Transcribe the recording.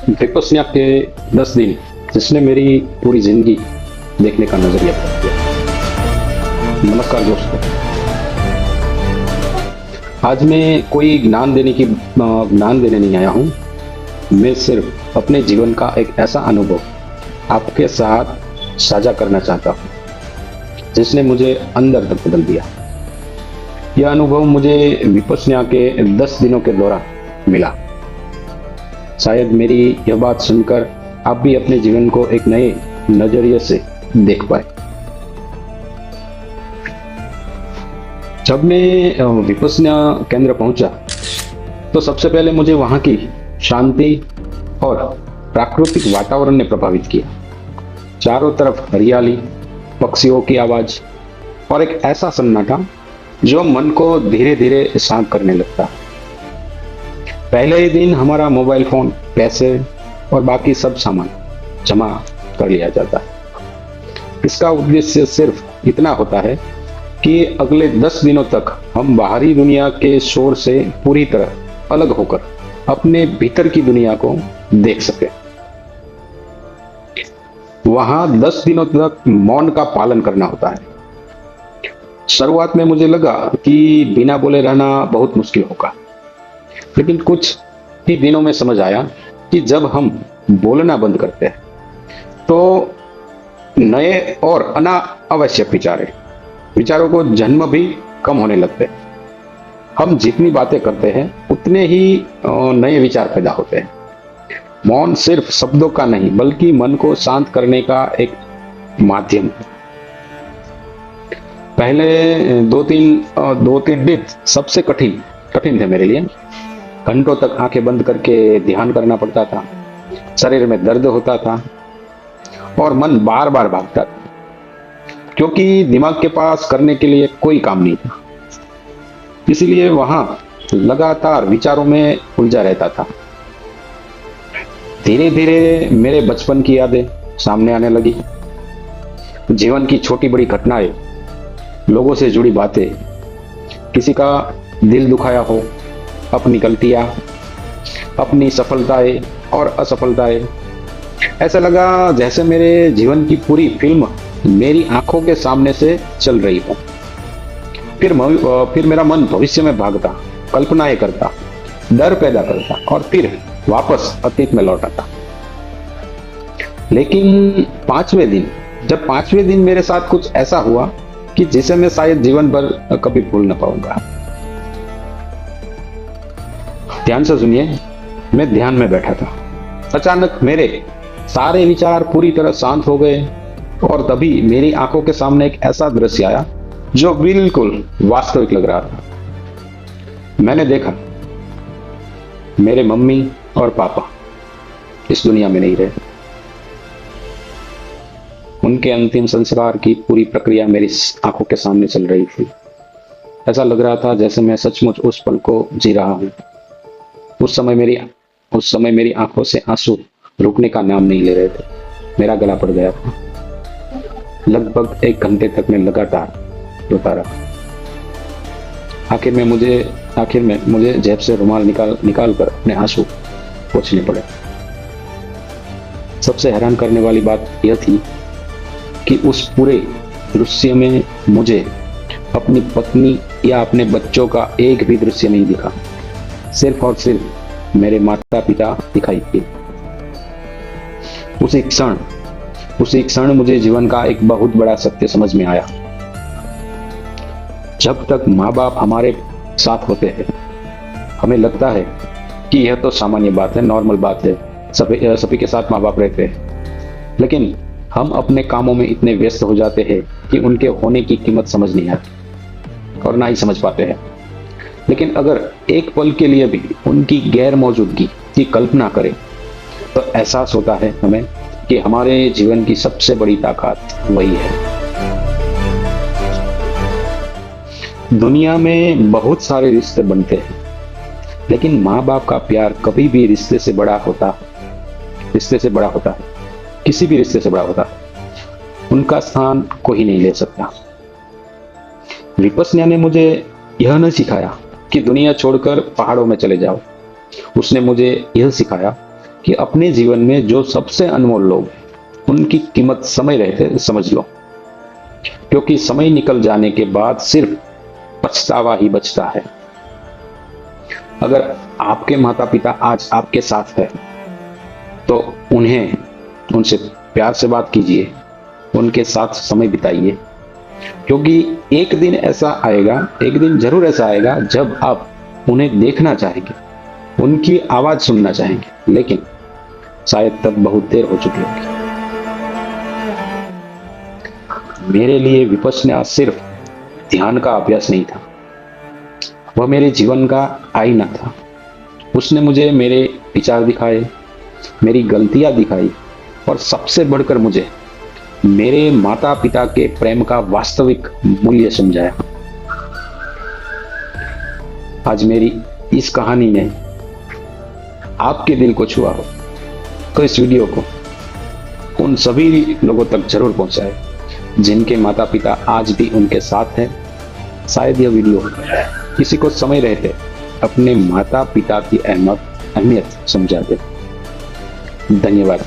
विपस्या के 10 दिन जिसने मेरी पूरी जिंदगी देखने का नजरिया बदल दिया। नमस्कार दोस्तों, आज मैं कोई ज्ञान देने नहीं आया हूँ। मैं सिर्फ अपने जीवन का एक ऐसा अनुभव आपके साथ साझा करना चाहता हूँ जिसने मुझे अंदर तक बदल दिया। यह अनुभव मुझे विपस्या के 10 दिनों के दौरान मिला। शायद मेरी यह बात सुनकर आप भी अपने जीवन को एक नए नजरिए से देख पाए। जब मैं विपस्या केंद्र पहुंचा तो सबसे पहले मुझे वहां की शांति और प्राकृतिक वातावरण ने प्रभावित किया। चारों तरफ हरियाली, पक्षियों की आवाज और एक ऐसा सन्नाटा जो मन को धीरे धीरे शांत करने लगता। पहले ही दिन हमारा मोबाइल फोन, पैसे और बाकी सब सामान जमा कर लिया जाता है। इसका उद्देश्य सिर्फ इतना होता है कि अगले 10 दिनों तक हम बाहरी दुनिया के शोर से पूरी तरह अलग होकर अपने भीतर की दुनिया को देख सके। वहां 10 दिनों तक मौन का पालन करना होता है। शुरुआत में मुझे लगा कि बिना बोले रहना बहुत मुश्किल होगा, लेकिन कुछ ही दिनों में समझ आया कि जब हम बोलना बंद करते हैं तो नए और अनावश्यक विचारों को जन्म भी कम होने लगते हैं। हम जितनी बातें करते हैं उतने ही नए विचार पैदा होते हैं। मौन सिर्फ शब्दों का नहीं बल्कि मन को शांत करने का एक माध्यम है। पहले दो तीन दिन सबसे कठिन थे मेरे लिए। घंटों तक आंखें बंद करके ध्यान करना पड़ता था। शरीर में दर्द होता था और मन बार बार भागता था, क्योंकि दिमाग के पास करने के लिए कोई काम नहीं था। इसीलिए वहां लगातार विचारों में उलझा रहता था। धीरे धीरे मेरे बचपन की यादें सामने आने लगी। जीवन की छोटी बड़ी घटनाएं, लोगों से जुड़ी बातें, किसी का दिल दुखाया हो, अपनी गलतियां, अपनी सफलताएं और असफलताएं। ऐसा लगा जैसे मेरे जीवन की पूरी फिल्म मेरी आंखों के सामने से चल रही हो। फिर मेरा मन भविष्य में भागता, कल्पनाएं करता, डर पैदा करता और फिर वापस अतीत में लौट आता। लेकिन जब पांचवें दिन मेरे साथ कुछ ऐसा हुआ कि जिसे मैं शायद जीवन भर कभी भूल न पाऊंगा। ध्यान से सुनिए, मैं ध्यान में बैठा था। अचानक मेरे सारे विचार पूरी तरह शांत हो गए और तभी मेरी आंखों के सामने एक ऐसा दृश्य आया जो बिल्कुल वास्तविक लग रहा था। मैंने देखा मेरे मम्मी और पापा इस दुनिया में नहीं रहे। उनके अंतिम संस्कार की पूरी प्रक्रिया मेरी आंखों के सामने चल रही थी। ऐसा लग रहा था जैसे मैं सचमुच उस पल को जी रहा हूं। उस समय मेरी आंखों से आंसू रुकने का नाम नहीं ले रहे थे। मेरा गला पड़ गया था। लगभग 1 घंटे तक मैं लगातार रोता रहा। आखिर में मुझे जेब से रुमाल निकाल कर अपने आंसू पोंछने पड़े। सबसे हैरान करने वाली बात यह थी कि उस पूरे दृश्य में मुझे अपनी पत्नी या अपने बच्चों का एक भी दृश्य नहीं दिखा। सिर्फ और सिर्फ मेरे माता पिता दिखाई दिए। उसी क्षण मुझे जीवन का एक बहुत बड़ा सत्य समझ में आया। जब तक माँ बाप हमारे साथ होते हैं हमें लगता है कि यह तो सामान्य बात है, नॉर्मल बात है, सभी के साथ माँ बाप रहते हैं। लेकिन हम अपने कामों में इतने व्यस्त हो जाते हैं कि उनके होने की कीमत समझ नहीं आती और ना ही समझ पाते हैं। लेकिन अगर एक पल के लिए भी उनकी गैर मौजूदगी की कल्पना करें तो एहसास होता है हमें कि हमारे जीवन की सबसे बड़ी ताकत वही है। दुनिया में बहुत सारे रिश्ते बनते हैं, लेकिन माँ बाप का प्यार कभी भी रिश्ते से बड़ा होता है। किसी भी रिश्ते से बड़ा होता है। उनका स्थान कोई नहीं ले सकता। विपस्या ने मुझे यह न सिखाया कि दुनिया छोड़कर पहाड़ों में चले जाओ। उसने मुझे यह सिखाया कि अपने जीवन में जो सबसे अनमोल लोग हैं, उनकी कीमत समय रहते समझ लो, क्योंकि समय निकल जाने के बाद सिर्फ पछतावा ही बचता है। अगर आपके माता पिता आज आपके साथ है तो उनसे प्यार से बात कीजिए, उनके साथ समय बिताइए, क्योंकि एक दिन ऐसा आएगा, एक दिन जरूर ऐसा आएगा जब आप उन्हें देखना चाहेंगे, उनकी आवाज सुनना चाहेंगे, लेकिन शायद तब बहुत देर हो चुकी होगी। मेरे लिए विपश्यना सिर्फ ध्यान का अभ्यास नहीं था, वह मेरे जीवन का आईना था। उसने मुझे मेरे विचार दिखाए, मेरी गलतियां दिखाई और सबसे बढ़कर मुझे मेरे माता पिता के प्रेम का वास्तविक मूल्य समझाया। आज मेरी इस कहानी ने आपके दिल को छुआ हो तो इस वीडियो को उन सभी लोगों तक जरूर पहुंचाए जिनके माता पिता आज भी उनके साथ हैं। शायद यह वीडियो किसी को समय रहते अपने माता पिता की अहमियत समझा दे। धन्यवाद।